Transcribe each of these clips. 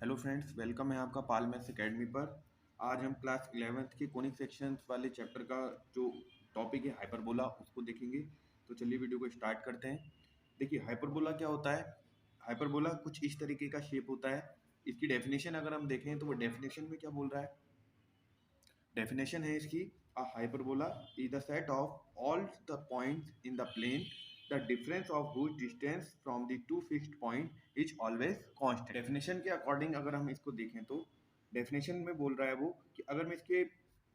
Hello friends, welcome है आपका पाल maths academy पर। आज हम क्लास 11th के कोनिक सेक्शंस वाले चैप्टर का जो टॉपिक है हाइपरबोला उसको देखेंगे। तो चलिए वीडियो को स्टार्ट करते हैं। देखिए हाइपरबोला क्या होता है। हाइपरबोला कुछ इस तरीके का शेप होता है। इसकी डेफिनेशन अगर हम देखें तो वो डेफिनेशन में क्या बोल रहा है। डेफिनेशन है इसकी, a hyperbola is the set of all the points in the plane the difference of whose distance from the two fixed point is always constant. Definition के अकॉर्डिंग अगर हम इसको देखें तो डेफिनेशन में बोल रहा है वो कि अगर मैं इसके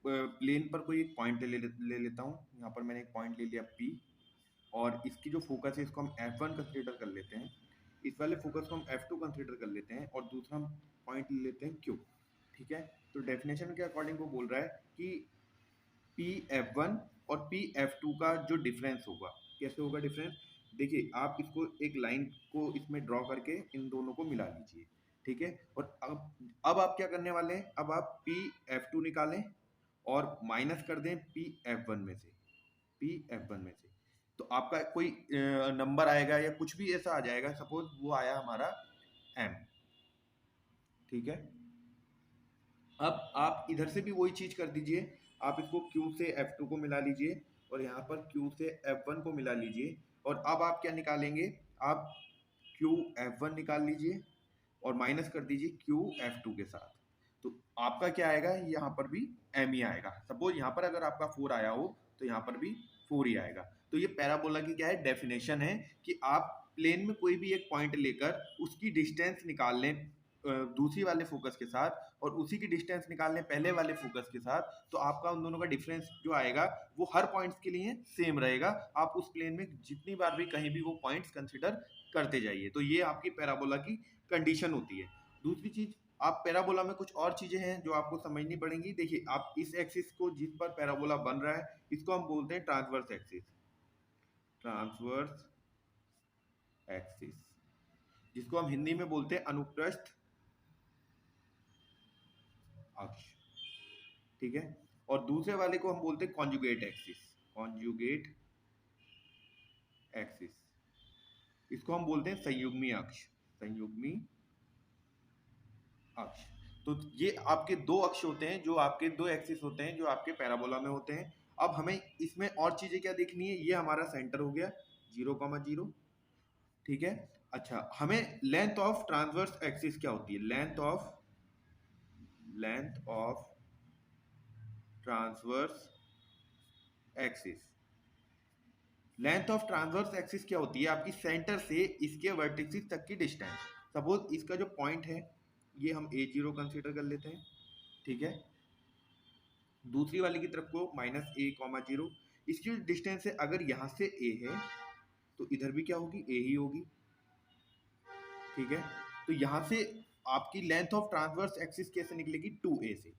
प्लेन पर कोई एक पॉइंट ले लेता हूँ। यहाँ पर मैंने एक पॉइंट ले लिया P, और इसकी जो फोकस है इसको हम F1 कंसीडर कर लेते हैं। इस वाले फोकस को हम F2 कंसीडर कर लेते हैं और दूसरा हम पॉइंट ले लेते हैं Q। ठीक है, तो डेफिनेशन के अकॉर्डिंग वो बोल रहा है कि P F1 और P F2 का जो डिफरेंस होगा, कैसे होगा डिफरेंस। देखिए आप इसको एक लाइन को इसमें ड्रॉ करके इन दोनों को मिला लीजिए। ठीक है, और अब आप क्या करने वाले हैं, अब आप P F2 निकालें और माइनस कर दें P F1 में से। P F1 में से तो आपका कोई नंबर आएगा या कुछ भी ऐसा आ जाएगा। सपोज वो आया हमारा M। ठीक है, अब आप इधर से भी वही चीज कर दीजिए। आप इसको Q से F2 को मिला लीजिए और यहाँ पर Q से F1 को मिला लीजिए। और अब आप क्या निकालेंगे, आप Q F1 निकाल लीजिए और माइनस कर दीजिए Q F2 के साथ। तो आपका क्या आएगा, यहाँ पर भी M ही आएगा। सपोज यहाँ पर अगर आपका 4 आया हो तो यहाँ पर भी 4 ही आएगा। तो ये पैराबोला की क्या है, डेफिनेशन है कि आप प्लेन में कोई भी एक पॉइंट लेकर उसकी डिस्टेंस निकाल लें दूसरी वाले फोकस के साथ, और उसी की डिस्टेंस निकाल लें पहले वाले फोकस के साथ, तो आपका उन दोनों का डिफरेंस जो आएगा वो हर पॉइंट्स के लिए सेम रहेगा। आप उस प्लेन में जितनी बार भी कहीं भी वो पॉइंट्स कंसिडर करते जाइए। तो ये आपकी पैराबोला की कंडीशन होती है। दूसरी चीज, आप पैराबोला में कुछ और चीजें हैं जो आपको समझनी पड़ेंगी। देखिए आप इस एक्सिस को जिस पर पैराबोला बन रहा है इसको हम बोलते हैं ट्रांसवर्स एक्सिस। ट्रांसवर्स एक्सिस, जिसको हम हिंदी में बोलते हैं अनुप्रस्थ अक्ष। ठीक है, और दूसरे वाले को हम बोलते हैं कॉन्जुगेट एक्सिस। कॉन्जुगेट एक्सिस, इसको हम बोलते हैं संयुग्मी अक्ष। संयुग्मी अक्ष। तो ये आपके दो अक्ष होते हैं, जो आपके दो एक्सिस होते हैं जो आपके पैराबोला में होते हैं। अब हमें इसमें और चीजें क्या देखनी है, ये हमारा सेंटर हो गया 0,0। ठीक है, अच्छा हमें लेंथ ऑफ ट्रांसवर्स एक्सिस क्या होती है, length of transverse axis. Length of transverse axis क्या होती है, आपकी सेंटर से इसके वर्टिसेस तक की डिस्टेंस। सपोज इसका जो पॉइंट है ये हम A0 कंसीडर कर लेते हैं। ठीक है, दूसरी वाली की तरफ को -a,0। इसकी जो डिस्टेंस है, अगर यहाँ से A है तो इधर भी क्या होगी, A ही होगी। ठीक है, तो यहाँ से आपकी लेंथ ऑफ ट्रांसवर्स एक्सिस कैसे निकलेगी, 2a से।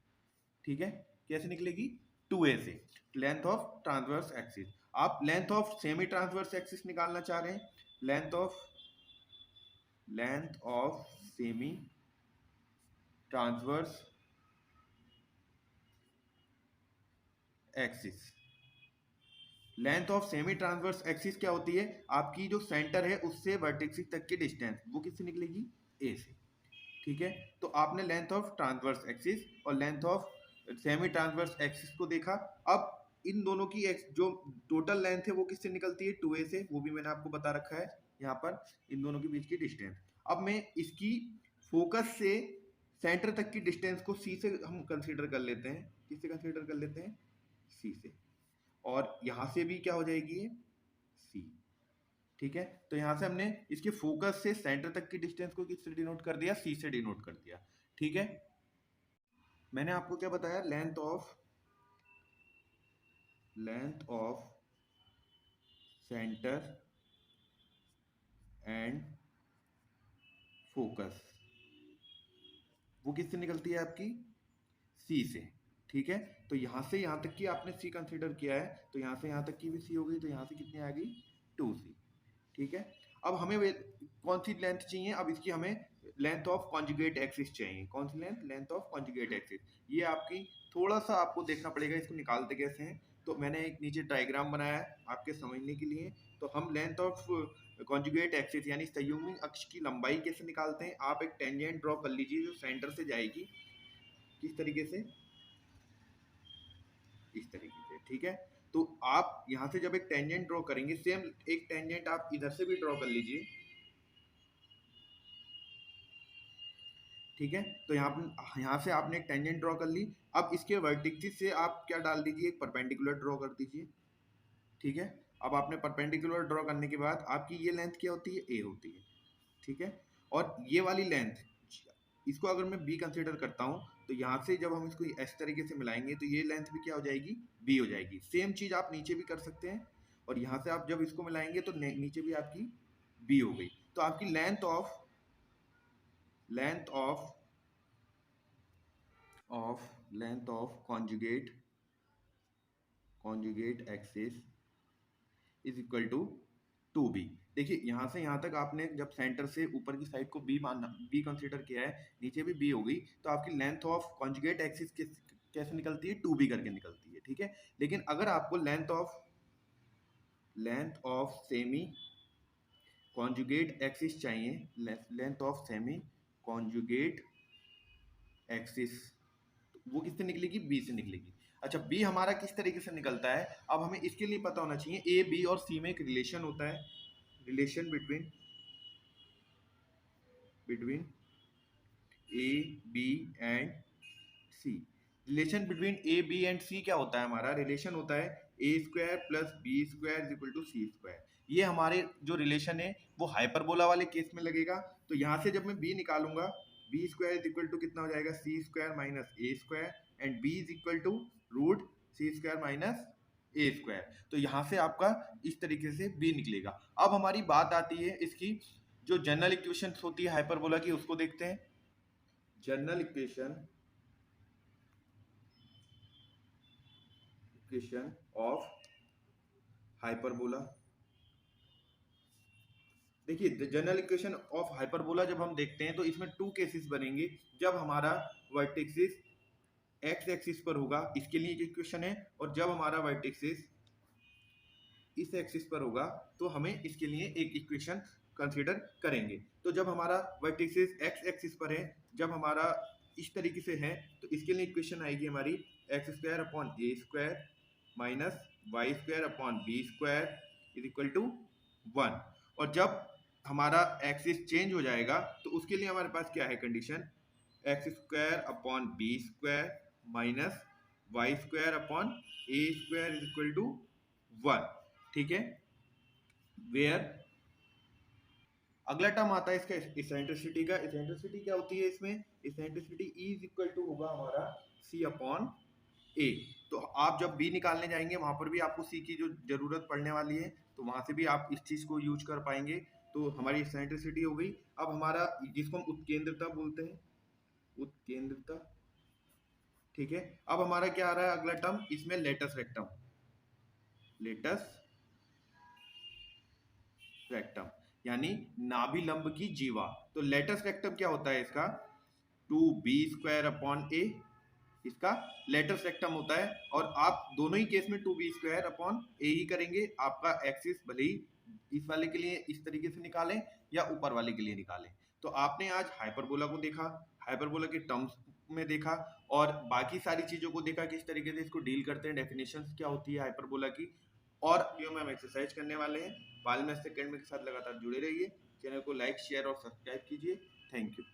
ठीक है, कैसे निकलेगी, 2a से लेंथ ऑफ ट्रांसवर्स एक्सिस। आप length of semi transverse axis निकालना चाह रहे हैं, length of semi transverse axis. Length of semi transverse axis क्या होती है, आपकी जो सेंटर है उससे वर्टेक्सिस तक की डिस्टेंस, वो किससे निकलेगी, ए से। ठीक है, तो आपने लेंथ ऑफ ट्रांसवर्स एक्सिस और length of semi transverse axis को देखा। अब इन दोनों की जो टोटल लेंथ है वो किससे निकलती है, 2a से। वो भी मैंने आपको बता रखा है यहाँ पर, इन दोनों के बीच की डिस्टेंस। अब मैं इसकी फोकस से सेंटर तक की डिस्टेंस को C से हम कंसीडर कर लेते हैं। किससे कंसीडर कर लेते हैं, C से। और यहाँ से भी क्या हो जाएगी ये, C। ठीक है, तो यहाँ से हमने इसके फोकस से सेंटर तक की डिस्टेंस को किससे डिनोट कर दिया, C से डिनोट कर दिया। ठीक है, मैंने आपको क्या बताया, length of centre and focus वो किससे निकलती है आपकी, C से। ठीक है, तो यहाँ से यहाँ तक की आपने C कंसीडर किया है, तो यहाँ से यहाँ तक की भी C हो गई, तो यहाँ से कितनी आ गई, 2C। ठीक है, अब हमें कौन सी लेंथ चाहिए, अब इसकी हमें लेंथ ऑफ कॉन्जुगेट एक्सिस चाहिए। कौन सी length, length of conjugate axis. ये आपकी थोड़ा सा आपको देखना पड़ेगा इसको निकालते कैसे हैं। तो मैंने एक नीचे डायग्राम बनाया है आपके समझने के लिए। तो हम लेंथ ऑफ कॉन्जुगेट एक्सिस यानी संयुग्मी अक्ष की लंबाई कैसे निकालते हैं? आप एक टेंजेंट ड्रॉ कर लीजिए जो सेंटर से जाएगी, किस तरीके से, इस तरीके से, ठीक है। तो आप यहां से जब एक टेंजेंट ड्रॉ करेंगे, सेम एक टेंजेंट आप इधर से भी ड्रॉ कर लीजिए, ठीक है। तो यहाँ से आपने एक टेंजेंट ड्रॉ कर ली। अब इसके वर्टिसेस से आप क्या डाल दीजिए, एक परपेंडिकुलर ड्रॉ कर दीजिए, ठीक है। अब आपने परपेंडिकुलर ड्रॉ करने के बाद आपकी ये लेंथ क्या होती है, ए होती है, ठीक है। और ये वाली लेंथ, इसको अगर मैं बी कंसीडर करता हूँ, तो यहाँ से जब हम इसको इस तरीके से मिलाएंगे तो ये लेंथ भी क्या हो जाएगी, बी हो जाएगी। सेम चीज आप नीचे भी कर सकते हैं, और यहाँ से आप जब इसको मिलाएंगे तो नीचे भी आपकी बी हो गई। तो आपकी length of conjugate axis is equal to 2b। देखिए यहाँ से यहाँ तक आपने जब सेंटर से ऊपर की साइड को बी कंसीडर किया है, नीचे भी बी हो गई, तो आपकी लेंथ ऑफ कॉन्जुगेट एक्सिस कैसे निकलती है, 2b करके निकलती है, ठीक है। लेकिन अगर आपको length of semi conjugate axis चाहिए, length of semi conjugate axis, वो किससे निकलेगी, बी से निकलेगी। अच्छा, बी हमारा किस तरीके से निकलता है, अब हमें इसके लिए पता होना चाहिए, ए बी और सी में एक रिलेशन होता है, relation between a b and c. Relation between a b and c क्या होता है, हमारा रिलेशन होता है a square plus b square is equal to c square. ये हमारे जो रिलेशन है वो हाइपरबोला वाले केस में लगेगा। तो यहाँ से जब मैं बी निकालूंगा, B square is equal to कितना हो जाएगा, C square minus A square, and B is equal to root C square minus A square. तो यहाँ से आपका इस तरीके से बी निकलेगा। अब हमारी बात आती है इसकी जो जनरल इक्वेशन होती है हाइपरबोला की, उसको देखते हैं। General equation of hyperbola. देखिए जनरल इक्वेशन ऑफ हाइपरबोला जब हम देखते हैं तो इसमें 2 केसेस बनेंगे। जब हमारा वर्टेक्सिस एक्स एक्सिस पर होगा, इसके लिए एक इक्वेशन है, और जब हमारा वर्टेक्सिस इस एक्सिस पर होगा तो हमें इसके लिए एक इक्वेशन कंसीडर करेंगे। तो जब हमारा वर्टेक्सिस एक्स एक्सिस पर है, जब हमारा इस तरीके से है, तो इसके लिए इक्वेशन आएगी हमारी x square upon a square minus y square upon b square is equal to 1। और जब हमारा एक्सिस चेंज हो जाएगा तो उसके लिए हमारे पास क्या है condition, x square upon b square minus y square upon a square is equal to 1, ठीक है। वेयर अगला टर्म आता है इसका इसेंट्रिसिटी का। इसेंट्रिसिटी क्या होती है इसमें, eccentricity e is equal to होगा हमारा सी अपॉन ए। तो आप जब बी निकालने जाएंगे वहां पर भी आपको सी की जो जरूरत पड़ने वाली है, तो वहां से भी आप इस चीज को यूज कर पाएंगे। तो हमारी इसेंट्रिसिटी हो गई। अब हमारा जिसको हम उत्केंद्रता बोलते हैं, उत्केंद्रता, ठीक है। अब हमारा क्या आ रहा है अगला टर्म, इसमें लेटस रेक्टम यानी नाभिलंब की जीवा। तो लेटस रेक्टम क्या होता है इसका, 2b स्क्वायर अपॉन ए, इसका लेटस रेक्टम होता है। और आप दोनों ही केस में 2b स्क्वायर अपॉन ए ही करेंगे। आपका एक्सिस भले ही इस वाले के लिए इस तरीके से निकालें या ऊपर वाले के लिए निकालें। तो आपने आज हाइपरबोला को देखा, हाइपरबोला के टर्म्स में देखा, और बाकी सारी चीजों को देखा किस तरीके से इसको डील करते हैं, डेफिनेशंस क्या होती है हाइपरबोला की। और वीडियो में हम एक्सरसाइज करने वाले हैं। बालमेस एकेडमी के साथ लगातार जुड़े रहिए। चैनल को लाइक, शेयर और सब्सक्राइब कीजिए। Thank you.